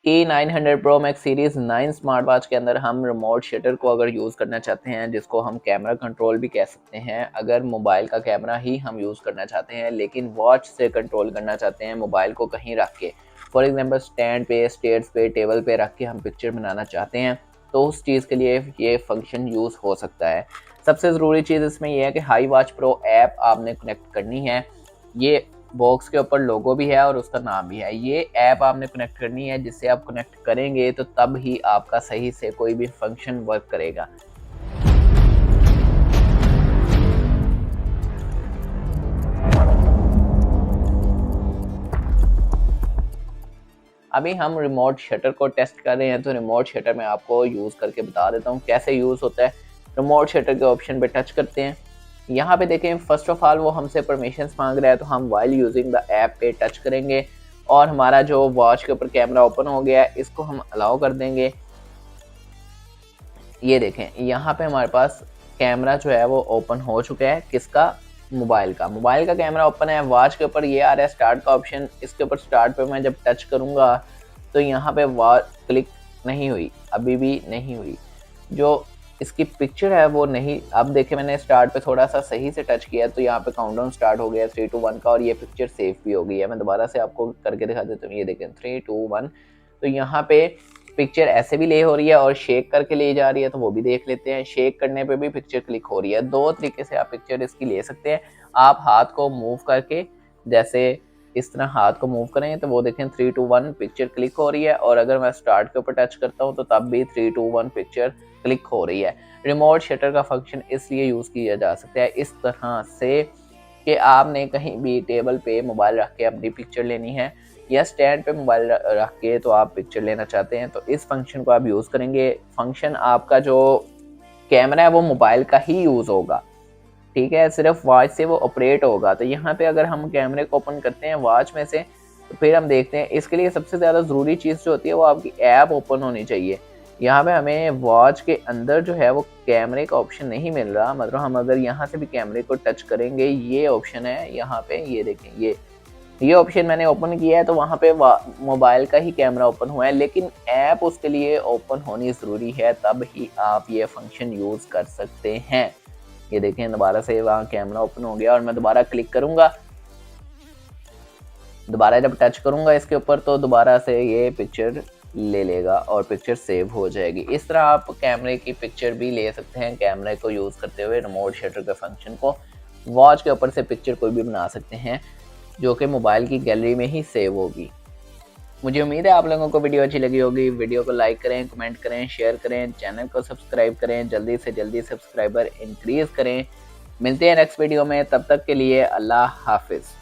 E900 Pro Max series 9 smart watch के अंदर हम रिमोट शटर को अगर यूज़ करना चाहते हैं, जिसको हम कैमरा कंट्रोल भी कह सकते हैं, अगर मोबाइल का कैमरा ही हम यूज़ करना चाहते हैं लेकिन वॉच से कंट्रोल करना चाहते हैं, मोबाइल को कहीं रख के, फॉर एग्जांपल स्टैंड पे, स्टेयर्स पे, टेबल पे रख के हम पिक्चर बनाना चाहते हैं, तो उस चीज़ के लिए ये फंक्शन यूज़ हो सकता है। सबसे ज़रूरी चीज़ इसमें यह है कि हाई वॉच प्रो ऐप आपने कनेक्ट करनी है। ये बॉक्स के ऊपर लोगो भी है और उसका नाम भी है। ये ऐप आपने कनेक्ट करनी है, जिससे आप कनेक्ट करेंगे तो तब ही आपका सही से कोई भी फंक्शन वर्क करेगा। अभी हम रिमोट शटर को टेस्ट कर रहे हैं, तो रिमोट शटर में आपको यूज़ करके बता देता हूँ कैसे यूज़ होता है। रिमोट शटर के ऑप्शन पे टच करते हैं। यहाँ पे देखें, फर्स्ट ऑफ ऑल वो हमसे परमिशंस मांग रहा है, तो हम वाइल यूजिंग द ऐप पे टच करेंगे और हमारा जो वॉच के ऊपर कैमरा ओपन हो गया है, इसको हम अलाउ कर देंगे। ये देखें, यहाँ पे हमारे पास कैमरा जो है वो ओपन हो चुका है। किसका? मोबाइल का। मोबाइल का कैमरा ओपन है। वॉच के ऊपर ये आ रहा है स्टार्ट का ऑप्शन। इसके ऊपर स्टार्ट पे मैं जब टच करूँगा तो यहाँ पे वॉच क्लिक नहीं हुई, अभी भी नहीं हुई। जो इसकी पिक्चर है वो नहीं, अब देखिए मैंने स्टार्ट पे थोड़ा सा सही से टच किया तो यहाँ पे काउंटडाउन स्टार्ट हो गया 3 2 1 का, और ये पिक्चर सेव भी हो गई है। मैं दोबारा से आपको करके दिखा देता हूँ। ये देखें 3 2 1, तो यहाँ पे पिक्चर ऐसे भी ले हो रही है और शेक करके ले जा रही है, तो वो भी देख लेते हैं। शेक करने पे भी पिक्चर क्लिक हो रही है। दो तरीके से आप पिक्चर इसकी ले सकते हैं। आप हाथ को मूव करके, जैसे इस तरह हाथ को मूव करें तो वो देखें 3 2 1 पिक्चर क्लिक हो रही है, और अगर मैं स्टार्ट के ऊपर टच करता हूँ तो तब भी 3 2 1 पिक्चर क्लिक हो रही है। रिमोट शटर का फंक्शन इसलिए यूज़ किया जा सकता है इस तरह से कि आपने कहीं भी टेबल पे मोबाइल रख के अपनी पिक्चर लेनी है, या स्टैंड पे मोबाइल रख के तो आप पिक्चर लेना चाहते हैं, तो इस फंक्शन को आप यूज़ करेंगे। फंक्शन आपका जो कैमरा है वो मोबाइल का ही यूज़ होगा, ठीक है, सिर्फ वॉच से वो ऑपरेट होगा। तो यहाँ पे अगर हम कैमरे को ओपन करते हैं वॉच में से, तो फिर हम देखते हैं इसके लिए सबसे ज़्यादा ज़रूरी चीज़ जो होती है वो आपकी ऐप ओपन होनी चाहिए। यहाँ पे हमें वॉच के अंदर जो है वो कैमरे का ऑप्शन नहीं मिल रहा, मतलब हम अगर यहाँ से भी कैमरे को टच करेंगे, ये ऑप्शन है यहाँ पे, ये देखें, ये ऑप्शन मैंने ओपन किया है तो वहाँ पे मोबाइल का ही कैमरा ओपन हुआ है, लेकिन ऐप उसके लिए ओपन होनी ज़रूरी है, तब ही आप ये फंक्शन यूज़ कर सकते हैं। ये देखें, दोबारा से वहाँ कैमरा ओपन हो गया और मैं दोबारा क्लिक करूँगा, दोबारा जब टच करूँगा इसके ऊपर तो दोबारा से ये पिक्चर ले लेगा और पिक्चर सेव हो जाएगी। इस तरह आप कैमरे की पिक्चर भी ले सकते हैं, कैमरे को यूज़ करते हुए रिमोट शटर के फंक्शन को। वॉच के ऊपर से पिक्चर कोई भी बना सकते हैं जो कि मोबाइल की गैलरी में ही सेव होगी। मुझे उम्मीद है आप लोगों को वीडियो अच्छी लगी होगी। वीडियो को लाइक करें, कमेंट करें, शेयर करें, चैनल को सब्सक्राइब करें, जल्दी से जल्दी सब्सक्राइबर इंक्रीज़ करें। मिलते हैं नेक्स्ट वीडियो में, तब तक के लिए अल्लाह हाफिज़।